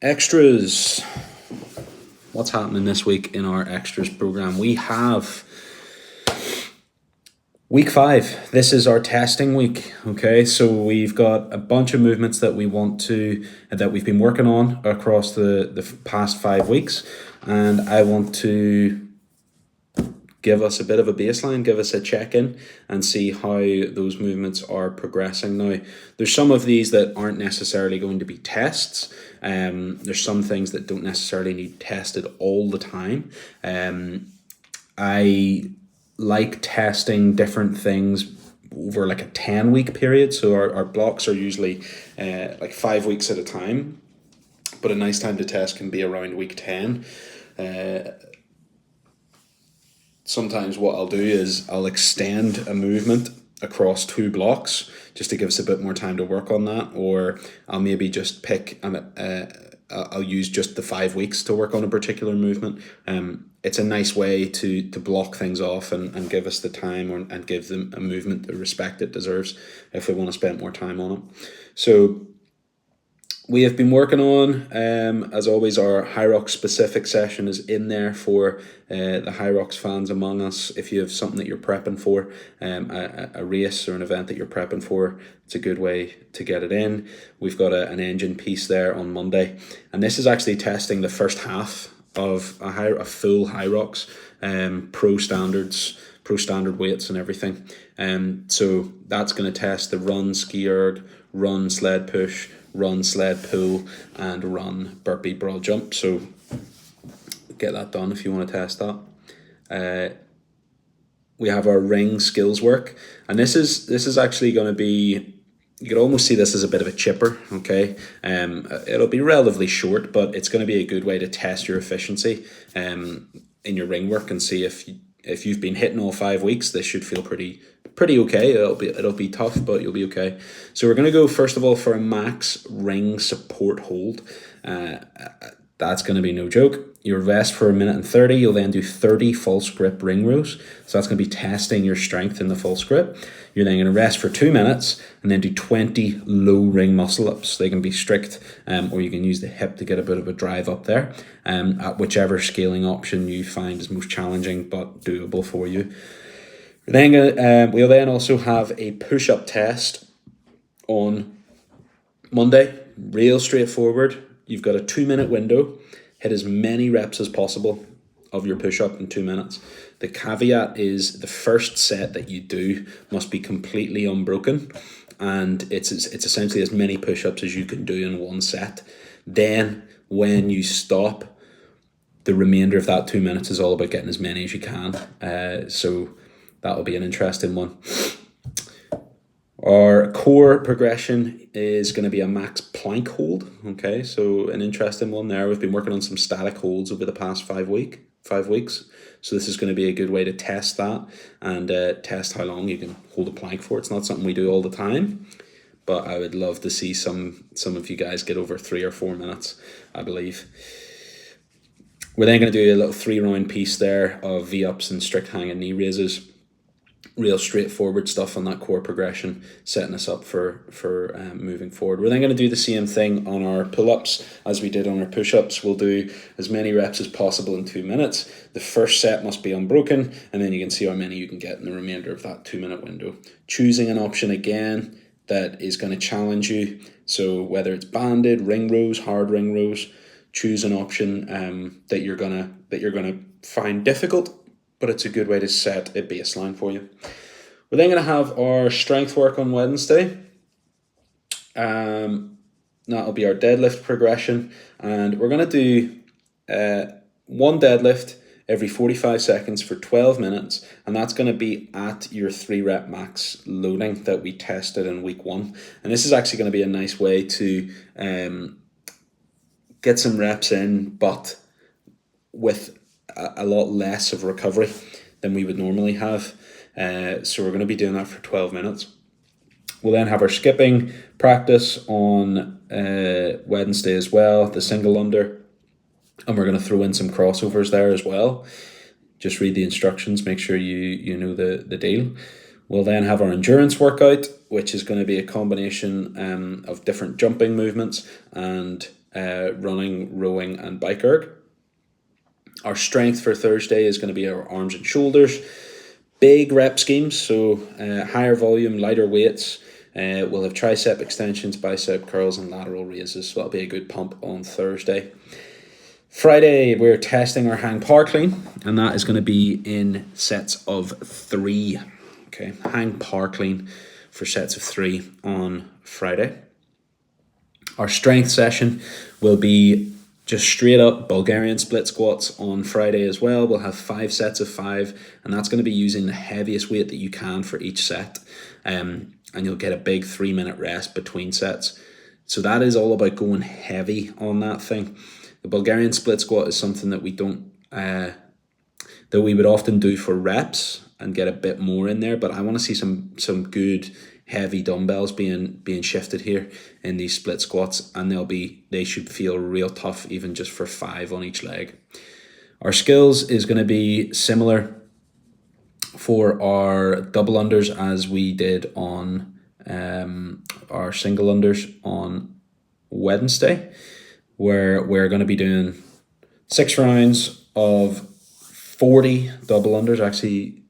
Extras. What's happening this week in our extras program? We have week 5. This is our testing week. Okay, so we've got a bunch of movements that we've been working on across the past 5 weeks, and I want to give us a bit of a baseline, give us a check-in and see how those movements are progressing. Now, there's some of these that aren't necessarily going to be tests. There's some things that don't necessarily need tested all the time. I like testing different things over like a 10-week period. So our blocks are usually like 5 weeks at a time. But a nice time to test can be around week 10. Sometimes what I'll do is I'll extend a movement across 2 blocks just to give us a bit more time to work on that, or I'll maybe just I'll use just the 5 weeks to work on a particular movement. It's a nice way to block things off and give us the time and give them a movement the respect it deserves if we want to spend more time on it. So we have been working on, as always, our Hyrox specific session is in there for the Hyrox fans among us. If you have something that you're prepping for, a race or an event that you're prepping for, it's a good way to get it in. We've got an engine piece there on Monday, and this is actually testing the first half of a full Hyrox, pro standard weights and everything. So that's going to test the run ski erg, run sled push, run sled pull, and run burpee broad jump. So get that done if you want to test that. We have our ring skills work, and this is actually going to be, you could almost see this as a bit of a chipper. Okay, it'll be relatively short, but it's going to be a good way to test your efficiency in your ring work and see if you've been hitting all 5 weeks. This should feel pretty okay. It'll be tough, but you'll be okay. So we're going to go first of all for a max ring support hold. That's going to be no joke. You'll rest for 1:30. You'll then do 30 false grip ring rows. So that's going to be testing your strength in the false grip. You're then going to rest for 2 minutes and then do 20 low ring muscle ups. They can be strict, or you can use the hip to get a bit of a drive up there, at whichever scaling option you find is most challenging but doable for you. We'll then also have a push-up test on Monday. Real straightforward. You've got a 2-minute window. Hit as many reps as possible of your push-up in 2 minutes. The caveat is the first set that you do must be completely unbroken, and it's essentially as many push-ups as you can do in one set. Then when you stop, the remainder of that 2 minutes is all about getting as many as you can. So that'll be an interesting one. Our core progression is going to be a max plank hold. Okay, so an interesting one there. We've been working on some static holds over the past 5 weeks. So this is going to be a good way to test that and test how long you can hold a plank for. It's not something we do all the time, but I would love to see some of you guys get over 3 or 4 minutes, I believe. We're then going to do a little 3-round piece there of V-ups and strict hanging knee raises. Real straightforward stuff on that core progression, setting us up for moving forward. We're then going to do the same thing on our pull-ups as we did on our push-ups. We'll do as many reps as possible in 2 minutes. The first set must be unbroken, and then you can see how many you can get in the remainder of that 2-minute window. Choosing an option again that is going to challenge you. So whether it's banded, ring rows, hard ring rows, choose an option that you're gonna find difficult, but it's a good way to set a baseline for you. We're then going to have our strength work on Wednesday. That'll be our deadlift progression, and we're going to do one deadlift every 45 seconds for 12 minutes, and that's going to be at your 3-rep max loading that we tested in week 1. And this is actually going to be a nice way to get some reps in, but with a lot less of recovery than we would normally have. So we're going to be doing that for 12 minutes. We'll then have our skipping practice on Wednesday as well, the single under, and we're going to throw in some crossovers there as well. Just read the instructions, make sure you know the deal. We'll then have our endurance workout, which is going to be a combination of different jumping movements and running, rowing, and bike erg. Our strength for Thursday is going to be our arms and shoulders. Big rep schemes, so higher volume, lighter weights. We'll have tricep extensions, bicep curls, and lateral raises, so that'll be a good pump on Thursday. Friday, we're testing our hang power clean, and that is going to be in sets of 3. Okay, hang power clean for sets of 3 on Friday. Our strength session will be just straight up Bulgarian split squats on Friday as well. We'll have 5 sets of 5, and that's going to be using the heaviest weight that you can for each set. And you'll get a big 3-minute rest between sets. So that is all about going heavy on that thing. The Bulgarian split squat is something that we don't, that we would often do for reps and get a bit more in there. But I want to see some good heavy dumbbells being shifted here in these split squats, and they should feel real tough even just for 5 on each leg. Our skills is going to be similar for our double unders as we did on our single unders on Wednesday, where we're going to be doing 6 rounds of 40 double unders. Actually,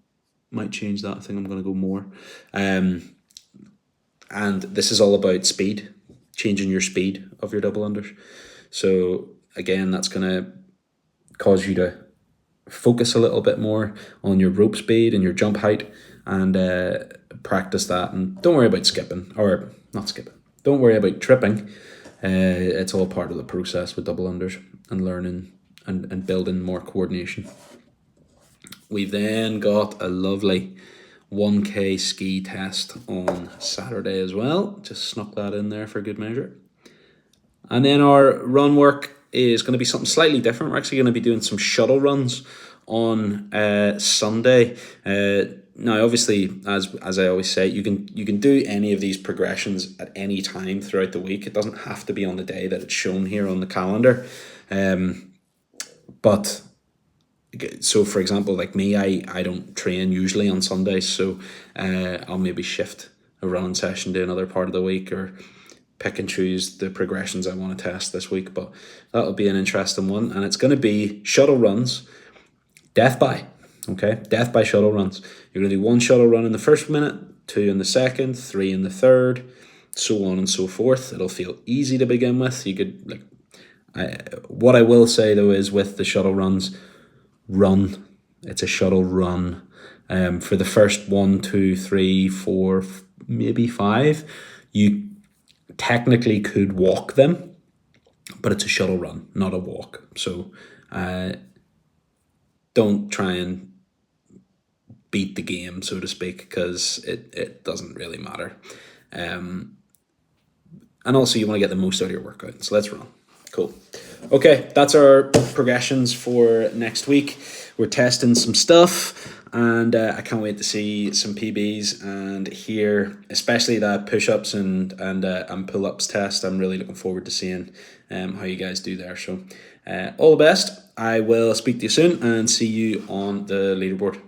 might change that. I think I'm going to go more. And this is all about speed, changing your speed of your double unders. So again, that's going to cause you to focus a little bit more on your rope speed and your jump height, and practice that. And don't worry about skipping, or not skipping. Don't worry about tripping. It's all part of the process with double unders and learning and building more coordination. We've then got a lovely 1K ski test on Saturday as well. Just snuck that in there for good measure. And then our run work is going to be something slightly different. We're actually going to be doing some shuttle runs on Sunday. Now, obviously, as I always say, you can do any of these progressions at any time throughout the week. It doesn't have to be on the day that it's shown here on the calendar. But so, for example, like me, I don't train usually on Sundays, so I'll maybe shift a running session to another part of the week, or pick and choose the progressions I want to test this week. But that'll be an interesting one, and it's going to be shuttle runs, death by shuttle runs. You're going to do 1 shuttle run in the first minute, 2 in the second, 3 in the third, so on and so forth. It'll feel easy to begin with. You could what I will say though is, with the shuttle runs, run. It's a shuttle run. For the first 1, 2, 3, 4, maybe 5, you technically could walk them, but it's a shuttle run, not a walk. So don't try and beat the game, so to speak, because it doesn't really matter. And also, you want to get the most out of your workout. So let's run. Cool. Okay, that's our progressions for next week. We're testing some stuff, and I can't wait to see some PBs and hear, especially that push-ups and pull-ups test. I'm really looking forward to seeing how you guys do there. So all the best. I will speak to you soon and see you on the leaderboard.